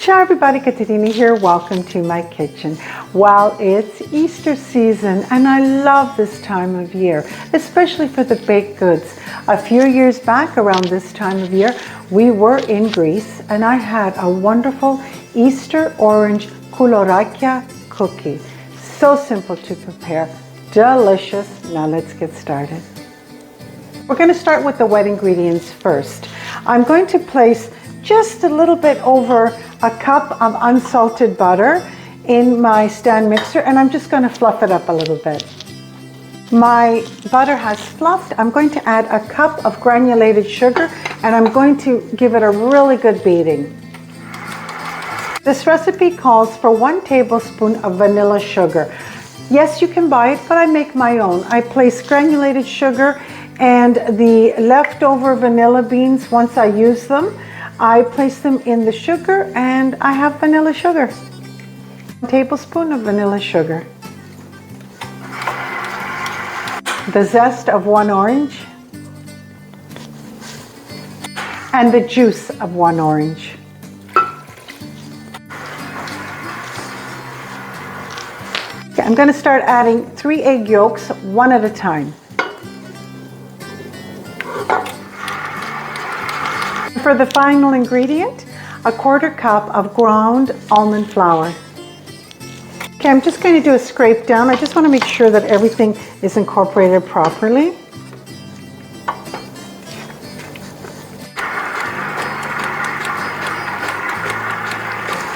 Ciao everybody, Caterina here. Welcome to my kitchen. Well, it's Easter season and I love this time of year, especially for the baked goods. A few years back around this time of year, we were in Greece and I had a wonderful Easter orange koulourakia cookie. So simple to prepare, delicious. Now let's get started. We're going to start with the wet ingredients first. I'm going to place just a little bit over a cup of unsalted butter in my stand mixer, and I'm just going to fluff it up a little bit. My butter has fluffed. I'm going to add a cup of granulated sugar and I'm going to give it a really good beating. This recipe calls for 1 tablespoon of vanilla sugar. Yes, you can buy it, but I make my own. I place granulated sugar and the leftover vanilla beans. Once I use them, I place them in the sugar and I have vanilla sugar. 1 tablespoon of vanilla sugar. The zest of 1 orange. And the juice of 1 orange. Okay, I'm going to start adding 3 egg yolks, one at a time. For the final ingredient, a 1/4 cup of ground almond flour. Okay, I'm just going to do a scrape down. I just want to make sure that everything is incorporated properly.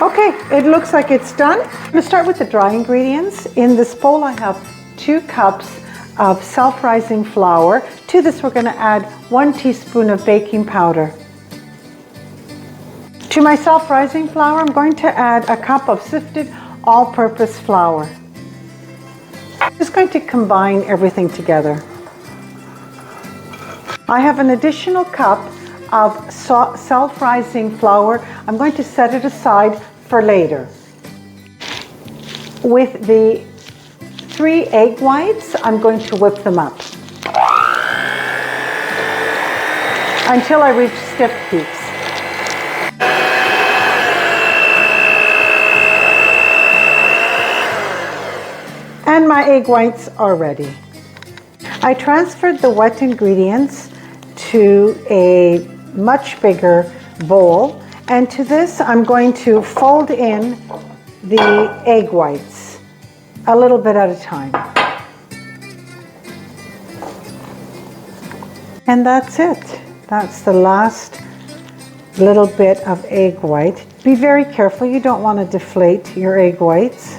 Okay, it looks like it's done. I'm going to start with the dry ingredients. In this bowl I have 2 cups of self-rising flour. To this we're going to add 1 teaspoon of baking powder. To my self-rising flour, I'm going to add a cup of sifted all-purpose flour. I'm just going to combine everything together. I have an additional cup of self-rising flour. I'm going to set it aside for later. With the 3 egg whites, I'm going to whip them up until I reach stiff peaks. And my egg whites are ready. I transferred the wet ingredients to a much bigger bowl, and to this I'm going to fold in the egg whites a little bit at a time. And that's it. That's the last little bit of egg white. Be very careful, you don't want to deflate your egg whites.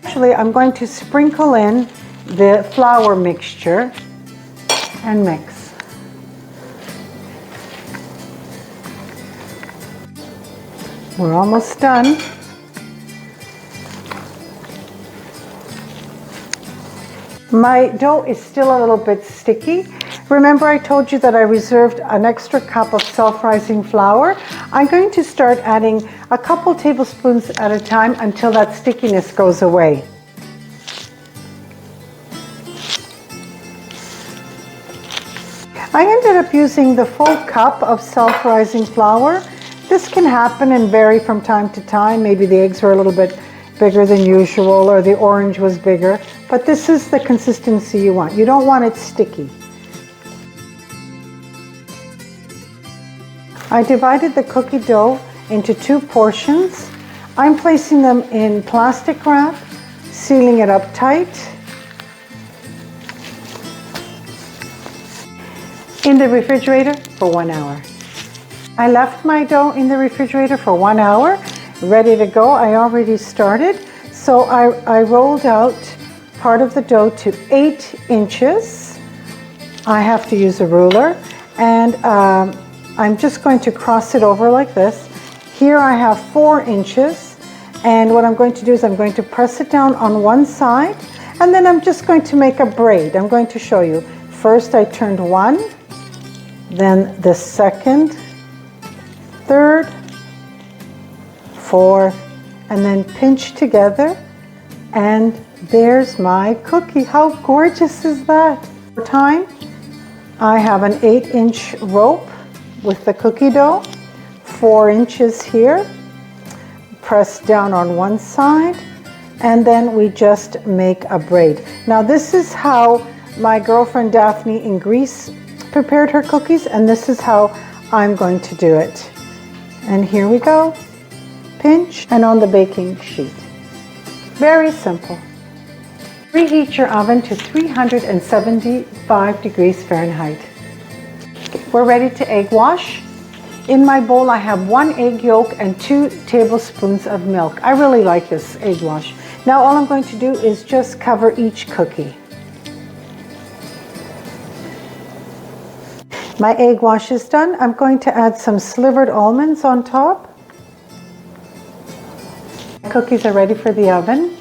Actually, I'm going to sprinkle in the flour mixture and mix. We're almost done. My dough is still a little bit sticky. Remember I told you that I reserved an extra cup of self-rising flour? I'm going to start adding a couple tablespoons at a time until that stickiness goes away. I ended up using the full cup of self-rising flour. This can happen and vary from time to time. Maybe the eggs were a little bit bigger than usual or the orange was bigger, but this is the consistency you want. You don't want it sticky. I divided the cookie dough into 2 portions. I'm placing them in plastic wrap, sealing it up tight. In the refrigerator for 1 hour. I left my dough in the refrigerator for 1 hour, ready to go. I already started. So I rolled out part of the dough to 8 inches. I have to use a ruler, and I'm just going to cross it over like this. Here I have 4 inches, and what I'm going to do is I'm going to press it down on one side, and then I'm just going to make a braid. I'm going to show you. First I turned 1, then the second, third, fourth, and then pinch together, and there's my cookie. How gorgeous is that? For time, I have an 8-inch rope with the cookie dough, 4 inches here. Press down on one side, and then we just make a braid. Now this is how my girlfriend Daphne in Greece prepared her cookies, and this is how I'm going to do it. And here we go. Pinch, and on the baking sheet. Very simple. Preheat your oven to 375 degrees Fahrenheit. We're ready to egg wash. In my bowl, I have 1 egg yolk and 2 tablespoons of milk. I really like this egg wash. Now all I'm going to do is just cover each cookie. My egg wash is done. I'm going to add some slivered almonds on top. My cookies are ready for the oven.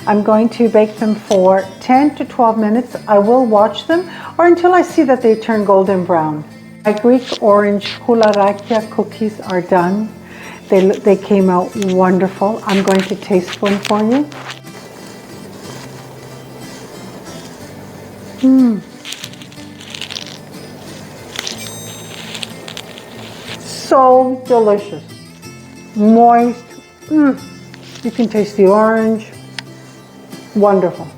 I'm going to bake them for 10 to 12 minutes. I will watch them or until I see that they turn golden brown. My Greek orange choularakia cookies are done. They came out wonderful. I'm going to taste one for you. So delicious. Moist. You can taste the orange. Wonderful.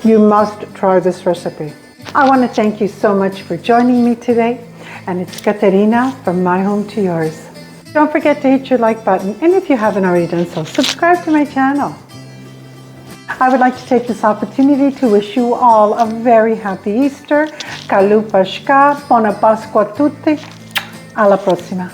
You must try this recipe. I want to thank you so much for joining me today, and it's Katerina from My Home to Yours. Don't forget to hit your like button, and if you haven't already done so, subscribe to my channel. I would like to take this opportunity to wish you all a very happy Easter. Kalou Pashka, Buona Pasqua a tutti. Alla prossima.